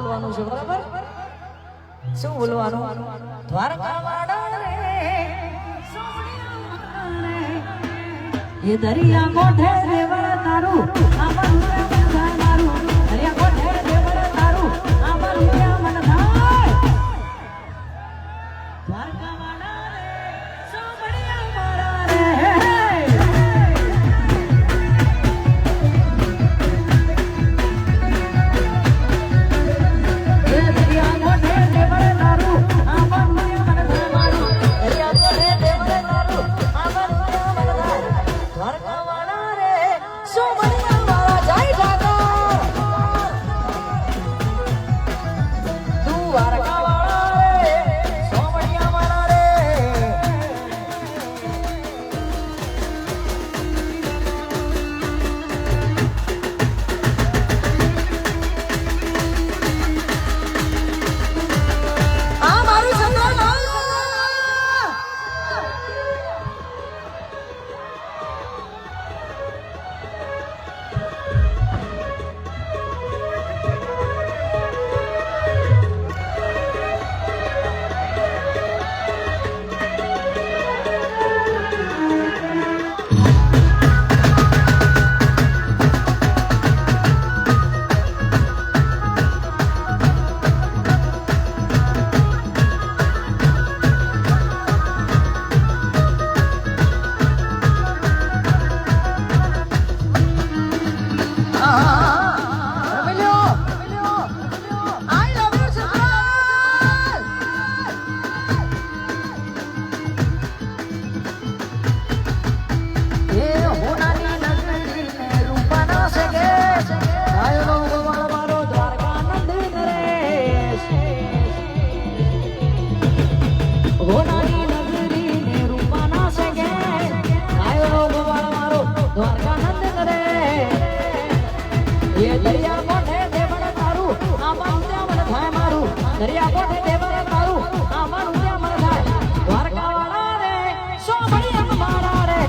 બોલવાનું છે બરાબર શું બોલવાનું દ્વારકા વાડા રે એ દરિયા કોઠે દેવળ તારું આમાં રૂપિયા મારું દરિયા કોઠે દેવળ તારું આમાં રૂપિયા મન થાય દ્વારકા વાડા રે સોમણિયા મારા રે દરિયા કોઠે દેવળ તારું આમાં રૂપિયા મન થાય દ્વારકા વાળા રે સોમણિયા મારા રે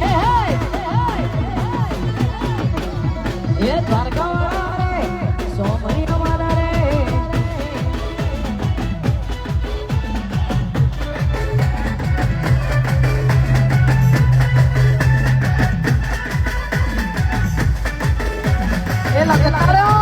એ દ્વારકા વાળા રે સોમણિયા મારા રે એ લગતા રે